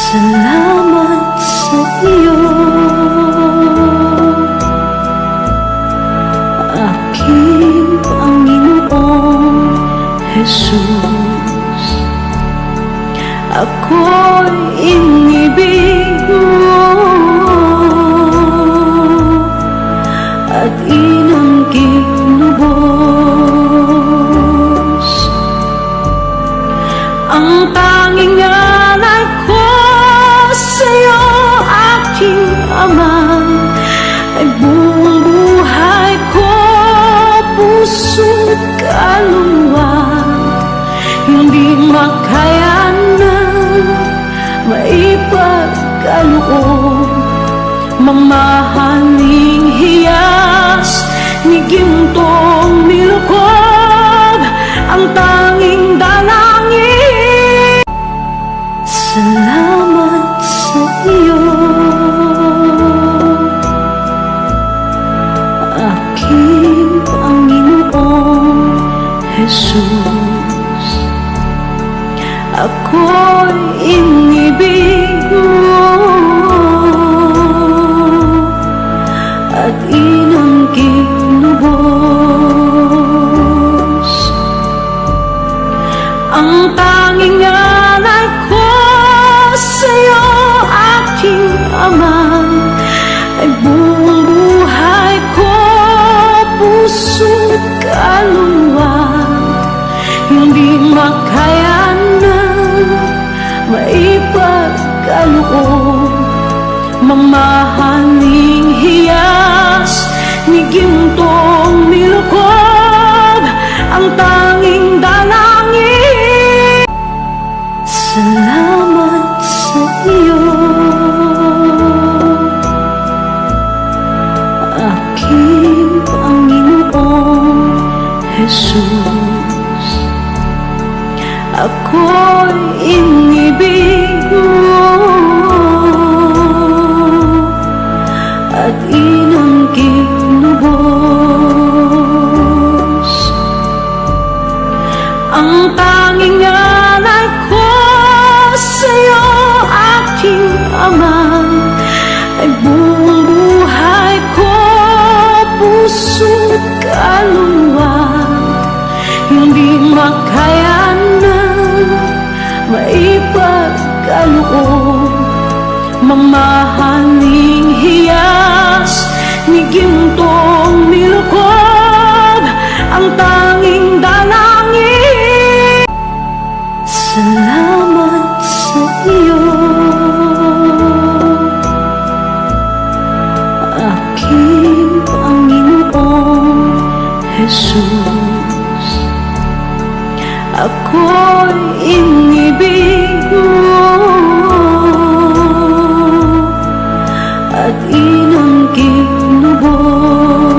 Salamat sa iyo, aking Panginoong Jesus. Ako'y inibig mo at inanggit lubos. Ang tanging alay ko sa'yo, aking Ama, ay buong buhay ko, puso't kaluluwa. Hindi makayanan, maipagkaloob, mamahaling hiyas ni gintong nilukob, ang tanging dalangin. Salamat sa iyo, aking Panginoong Jesus. Ako'y inibig mo at inanggit lubos. Ang tanging alay ko sa'yo, aking Ama, ay buong buhay ko, puso't kaluluwa. Hindi makayanan, maipagkaloob, mamahaling hiyas ni gintong nilukob, ang tanging dalangin. Salamat sa iyo, aking Panginoong Jesus. Ako'y inibig mo at inanggit lubos. Ang tanging alay ko sa'yo, aking Ama, ay buong buhay ko, puso't kaluluwa. Hindi makayanan, maipagkaloob, mamahaling hiyas ni gintong nilukob, ang tanging dalangin. Salamat sa iyo, aking Panginoong Jesus. Ako'y inibig mo at inanggit lubos.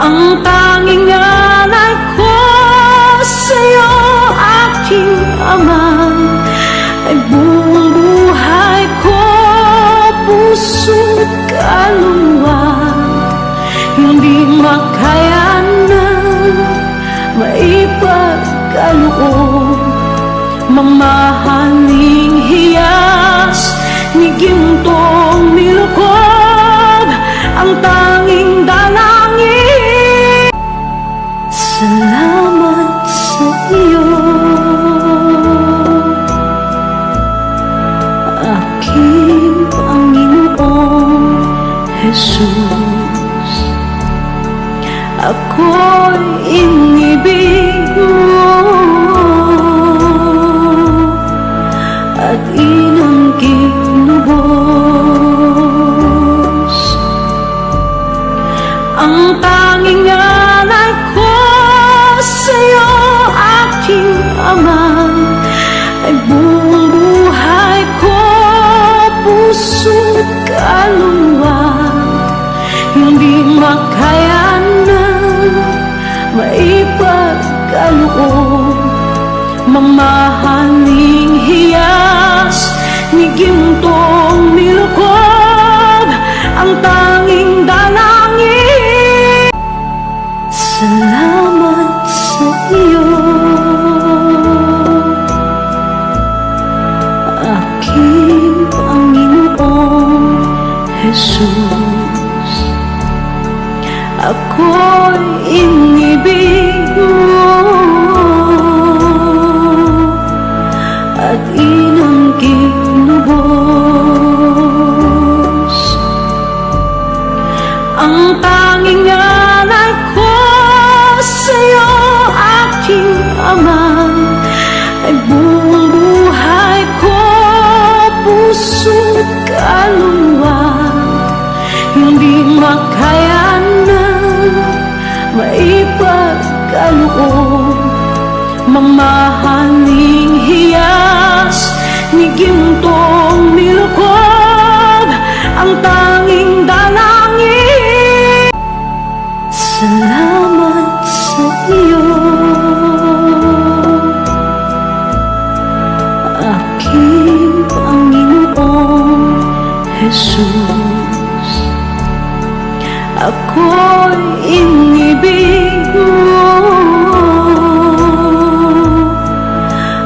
Ang tanging alay ko sa'yo, aking Ama, ay buong buhay ko, puso't kaluluwa. Hindi makayanan, maipagkaloob, mamahaling hiyas ni gintong nilukob, ang tanging dalangin. Salamat sa iyo, aking Panginoong Jesus. Ako'y inibig mo at inanggit lubos. Ang tanging alay ko sa'yo, aking Ama, ay buong buhay ko, puso't kaluluwa. Hindi makayanan, maipagkaloob, mamahaling hiyas ni gintong nilukob, ang tanging dalangin. Salamat sa iyo, Jesus. Ako'y inibig mo at iyong kinubos. Ang tanging alay ko sa'yo, aking Ama, ay buong buhay ko, puso't kaluluwa. Hindi makayanan, maipagkaloob, mamahaling hiyas ni gintong nilukob, ang tanging dalangin. Salamat sa iyo, aking Panginoong Jesus. Ako'y inibig mo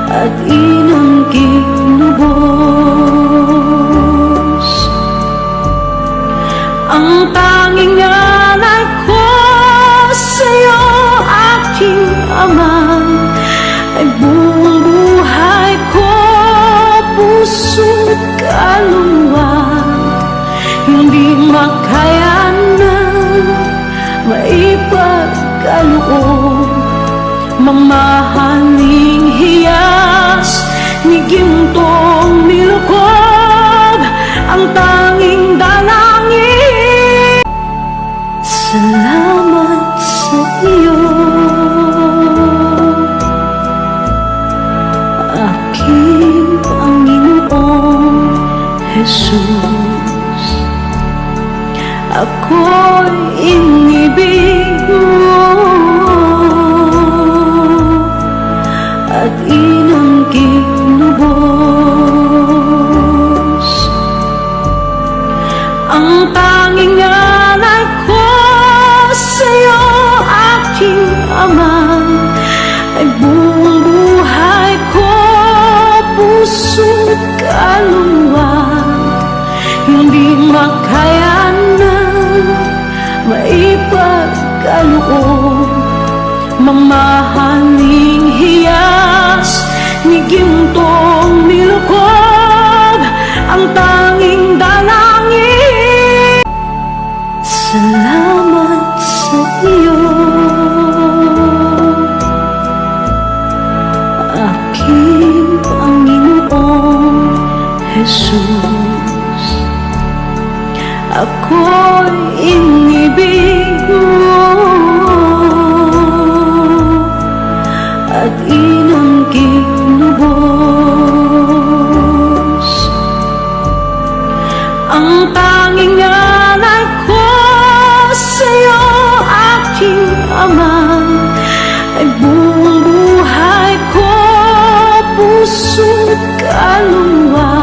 at iyong kinubos. Ang tanging alay ko sa'yo, aking Ama, ay buong buhay ko, puso't kaluluwa. Hindi makayanan, maipagkaloob, mamahaling hiyas ni gintong nilukob, ang tanging dalangin. Salamat sa iyo, aking Panginoong Jesus. Ako'y inibig mo at iyong kinubos. Ang tanging alay ko sa'yo, aking Ama, ay buong buhay ko, puso't kaluluwa. Hindi makayanan, maipagkaloob, mamahaling hiyas ni gintong nilukob, ang tanging dalangin. Salamat sa iyo, aking Panginoong Jesus. Ako'y inibig mo at iyong kinubos. Ang tanging alay ko sa'yo, aking Ama, ay buong buhay ko, puso't kaluluwa.